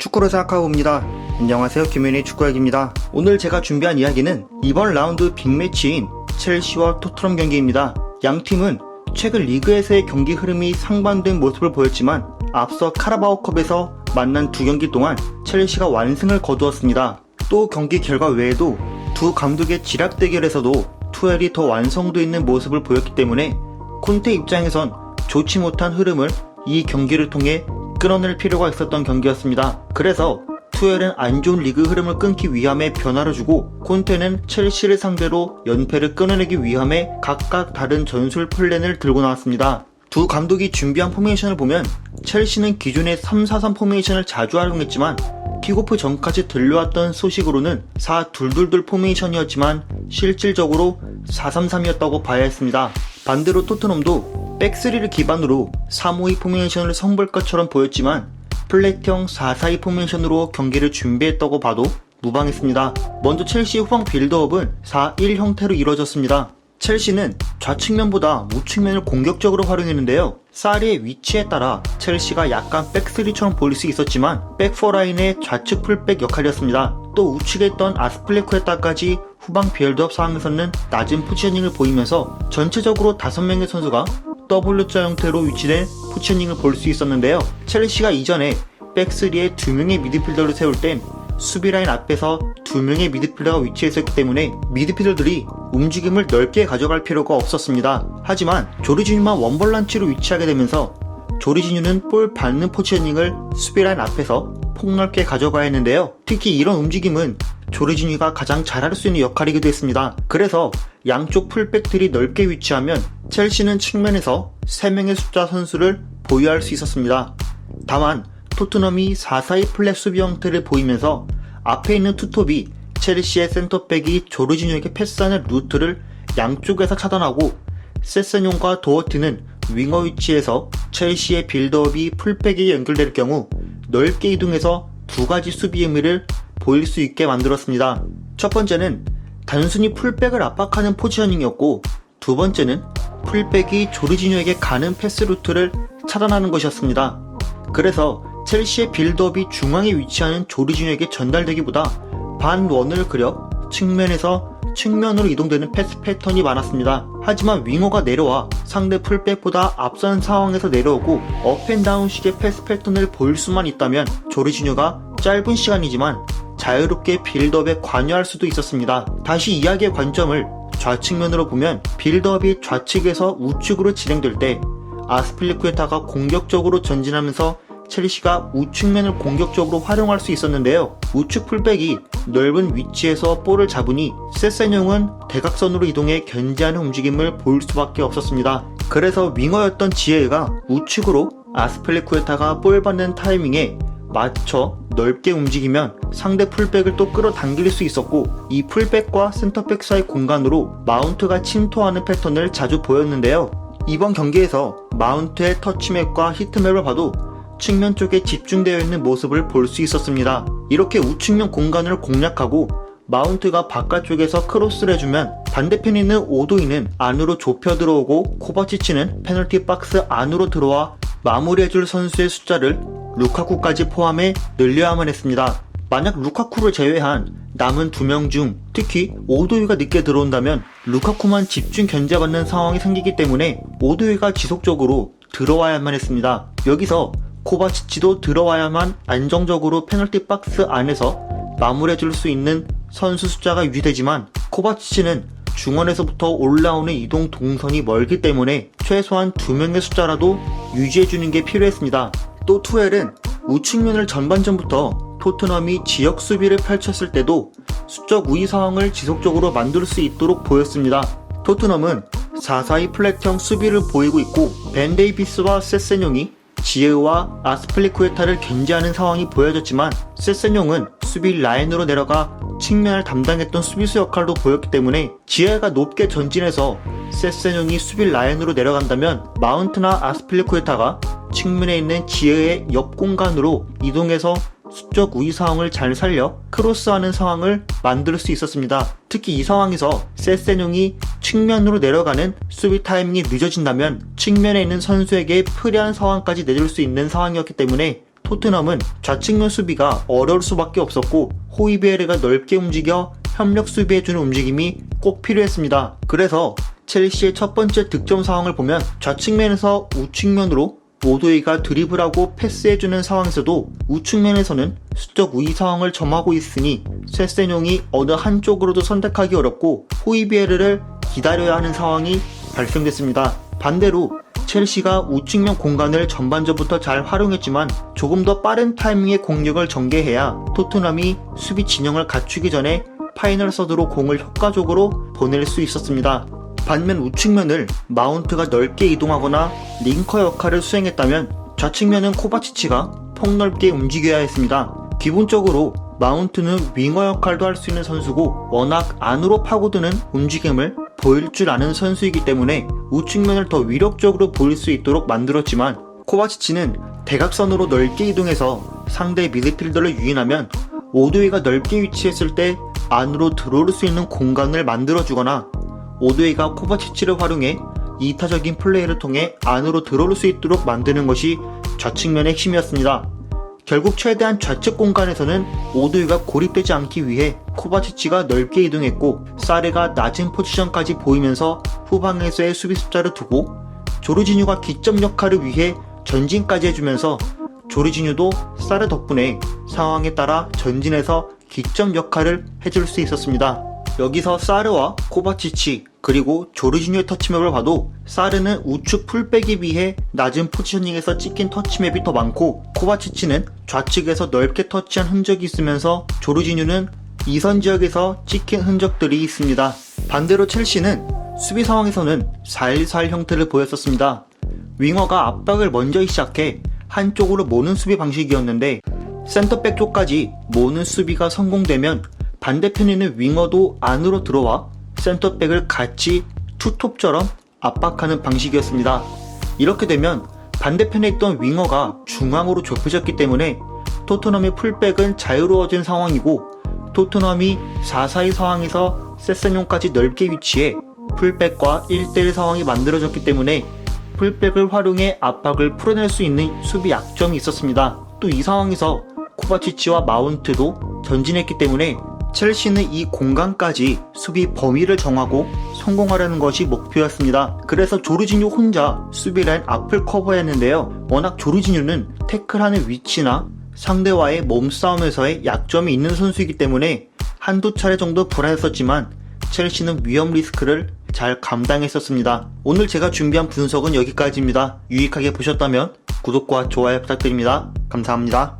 축구를 생각해봅니다. 안녕하세요, 김현희 축구학입니다. 오늘 제가 준비한 이야기는 이번 라운드 빅매치인 첼시와 토트넘 경기입니다. 양 팀은 최근 리그에서의 경기 흐름이 상반된 모습을 보였지만 앞서 카라바오컵에서 만난 두 경기 동안 첼시가 완승을 거두었습니다. 또 경기 결과 외에도 두 감독의 지략 대결에서도 투엘이 더 완성도 있는 모습을 보였기 때문에 콘테 입장에선 좋지 못한 흐름을 이 경기를 통해 끊어낼 필요가 있었던 경기였습니다. 그래서 투엘은 안 좋은 리그 흐름을 끊기 위함에 변화를 주고 콘테는 첼시를 상대로 연패를 끊어내기 위함에 각각 다른 전술 플랜을 들고 나왔습니다. 두 감독이 준비한 포메이션을 보면 첼시는 기존의 3-4-3 포메이션을 자주 활용했지만 킥오프 전까지 들려왔던 소식으로는 4-2-2-2 포메이션이었지만 실질적으로 4-3-3이었다고 봐야 했습니다. 반대로 토트넘도 백3를 기반으로 3-5-2 포메이션을 선보일 것처럼 보였지만 플랫형 4-4-2 포메이션으로 경기를 준비했다고 봐도 무방했습니다. 먼저 첼시의 후방 빌드업은 4-1 형태로 이루어졌습니다. 첼시는 좌측면보다 우측면을 공격적으로 활용했는데요. 사리의 위치에 따라 첼시가 약간 백3처럼 보일 수 있었지만 백4 라인의 좌측 풀백 역할이었습니다. 또 우측에 있던 아스플리쿠에타까지 후방 빌드업 상황에서는 낮은 포지셔닝을 보이면서 전체적으로 5명의 선수가 W자 형태로 위치된 포지셔닝을 볼 수 있었는데요. 첼시가 이전에 백3에 2명의 미드필더를 세울 땐 수비라인 앞에서 2명의 미드필더가 위치해 있었기 때문에 미드필더들이 움직임을 넓게 가져갈 필요가 없었습니다. 하지만 조르지뉴만 원볼란치로 위치하게 되면서 조르지뉴는 볼 받는 포지셔닝을 수비라인 앞에서 폭넓게 가져가야 했는데요. 특히 이런 움직임은 조르지뉴가 가장 잘할 수 있는 역할이기도 했습니다. 그래서 양쪽 풀백들이 넓게 위치하면 첼시는 측면에서 3명의 숫자 선수를 보유할 수 있었습니다. 다만 토트넘이 4-4-2 플랫 수비 형태를 보이면서 앞에 있는 투톱이 첼시의 센터백이 조르지뉴에게 패스하는 루트를 양쪽에서 차단하고 세세뇽과 도어티는 윙어 위치에서 첼시의 빌드업이 풀백에 연결될 경우 넓게 이동해서 두 가지 수비 의미를 보일 수 있게 만들었습니다. 첫 번째는 단순히 풀백을 압박하는 포지셔닝이었고 두 번째는 풀백이 조르지뉴에게 가는 패스 루트를 차단하는 것이었습니다. 그래서 첼시의 빌드업이 중앙에 위치하는 조르지뉴에게 전달되기보다 반원을 그려 측면에서 측면으로 이동되는 패스 패턴이 많았습니다. 하지만 윙어가 내려와 상대 풀백보다 앞선 상황에서 내려오고 업앤다운식의 패스 패턴을 보일 수만 있다면 조르지뉴가 짧은 시간이지만 자유롭게 빌드업에 관여할 수도 있었습니다. 다시 이야기의 관점을 좌측면으로 보면 빌드업이 좌측에서 우측으로 진행될 때 아스필리쿠에타가 공격적으로 전진하면서 첼시가 우측면을 공격적으로 활용할 수 있었는데요. 우측 풀백이 넓은 위치에서 볼을 잡으니 세세뇽은 대각선으로 이동해 견제하는 움직임을 보일 수밖에 없었습니다. 그래서 윙어였던 지에가 우측으로 아스필리쿠에타가 볼 받는 타이밍에 맞춰 넓게 움직이면 상대 풀백을 또 끌어당길 수 있었고 이 풀백과 센터백 사이 공간으로 마운트가 침투하는 패턴을 자주 보였는데요. 이번 경기에서 마운트의 터치맵과 히트맵을 봐도 측면 쪽에 집중되어 있는 모습을 볼 수 있었습니다. 이렇게 우측면 공간을 공략하고 마운트가 바깥쪽에서 크로스를 해주면 반대편에 있는 오도이는 안으로 좁혀 들어오고 코바치치는 페널티 박스 안으로 들어와 마무리해줄 선수의 숫자를 루카쿠까지 포함해 늘려야만 했습니다. 만약 루카쿠를 제외한 남은 2명 중 특히 오도이가 늦게 들어온다면 루카쿠만 집중 견제받는 상황이 생기기 때문에 오도이가 지속적으로 들어와야만 했습니다. 여기서 코바치치도 들어와야만 안정적으로 페널티 박스 안에서 마무리해줄 수 있는 선수 숫자가 유지되지만 코바치치는 중원에서부터 올라오는 이동 동선이 멀기 때문에 최소한 2명의 숫자라도 유지해주는 게 필요했습니다. 또 투엘은 우측면을 전반전부터 토트넘이 지역 수비를 펼쳤을 때도 수적 우위 상황을 지속적으로 만들 수 있도록 보였습니다. 토트넘은 4-4-2 플랫형 수비를 보이고 있고 벤 데이비스와 세세뇽이 지에우와 아스플리쿠에타를 견제하는 상황이 보여졌지만 세세뇽은 수비 라인으로 내려가 측면을 담당했던 수비수 역할도 보였기 때문에 지에가 높게 전진해서 세세뇽이 수비 라인으로 내려간다면 마운트나 아스플리쿠에타가 측면에 있는 지에의 옆 공간으로 이동해서 수적 우위 상황을 잘 살려 크로스하는 상황을 만들 수 있었습니다. 특히 이 상황에서 세세뇽이 측면으로 내려가는 수비 타이밍이 늦어진다면 측면에 있는 선수에게 프리한 상황까지 내줄 수 있는 상황이었기 때문에 토트넘은 좌측면 수비가 어려울 수밖에 없었고 호이비에르가 넓게 움직여 협력 수비해주는 움직임이 꼭 필요했습니다. 그래서 첼시의 첫 번째 득점 상황을 보면 좌측면에서 우측면으로 오도이가 드리블하고 패스해주는 상황에서도 우측면에서는 수적 우위 상황을 점하고 있으니 세세뇽이 어느 한쪽으로도 선택하기 어렵고 호이비에르를 기다려야 하는 상황이 발생됐습니다. 반대로 첼시가 우측면 공간을 전반전부터 잘 활용했지만 조금 더 빠른 타이밍에 공격을 전개해야 토트넘이 수비 진영을 갖추기 전에 파이널 서드로 공을 효과적으로 보낼 수 있었습니다. 반면 우측면을 마운트가 넓게 이동하거나 링커 역할을 수행했다면 좌측면은 코바치치가 폭넓게 움직여야 했습니다. 기본적으로 마운트는 윙어 역할도 할 수 있는 선수고 워낙 안으로 파고드는 움직임을 보일 줄 아는 선수이기 때문에 우측면을 더 위력적으로 보일 수 있도록 만들었지만 코바치치는 대각선으로 넓게 이동해서 상대 미드필더를 유인하면 오도이가 넓게 위치했을 때 안으로 들어올 수 있는 공간을 만들어주거나 오도이가 코바치치를 활용해 이타적인 플레이를 통해 안으로 들어올 수 있도록 만드는 것이 좌측면의 핵심이었습니다. 결국 최대한 좌측 공간에서는 오도이가 고립되지 않기 위해 코바치치가 넓게 이동했고 사르가 낮은 포지션까지 보이면서 후방에서의 수비 숫자를 두고 조르지뉴가 기점 역할을 위해 전진까지 해주면서 조르지뉴도 사르 덕분에 상황에 따라 전진해서 기점 역할을 해줄 수 있었습니다. 여기서 사르와 코바치치 그리고 조르지뉴의 터치맵을 봐도 사르는 우측 풀백에 비해 낮은 포지셔닝에서 찍힌 터치맵이 더 많고 코바치치는 좌측에서 넓게 터치한 흔적이 있으면서 조르지뉴는 이선 지역에서 찍힌 흔적들이 있습니다. 반대로 첼시는 수비 상황에서는 4-1-4-1 형태를 보였었습니다. 윙어가 압박을 먼저 시작해 한쪽으로 모는 수비 방식이었는데 센터백 쪽까지 모는 수비가 성공되면 반대편에는 윙어도 안으로 들어와 센터백을 같이 투톱처럼 압박하는 방식이었습니다. 이렇게 되면 반대편에 있던 윙어가 중앙으로 좁혀졌기 때문에 토트넘의 풀백은 자유로워진 상황이고 토트넘이 4-4-2 상황에서 세세뇽까지 넓게 위치해 풀백과 1대1 상황이 만들어졌기 때문에 풀백을 활용해 압박을 풀어낼 수 있는 수비 약점이 있었습니다. 또 이 상황에서 코바치치와 마운트도 전진했기 때문에 첼시는 이 공간까지 수비 범위를 정하고 성공하려는 것이 목표였습니다. 그래서 조르지뉴 혼자 수비 라인 앞을 커버했는데요. 워낙 조르지뉴는 태클하는 위치나 상대와의 몸싸움에서의 약점이 있는 선수이기 때문에 한두 차례 정도 불안했었지만 첼시는 위험 리스크를 잘 감당했었습니다. 오늘 제가 준비한 분석은 여기까지입니다. 유익하게 보셨다면 구독과 좋아요 부탁드립니다. 감사합니다.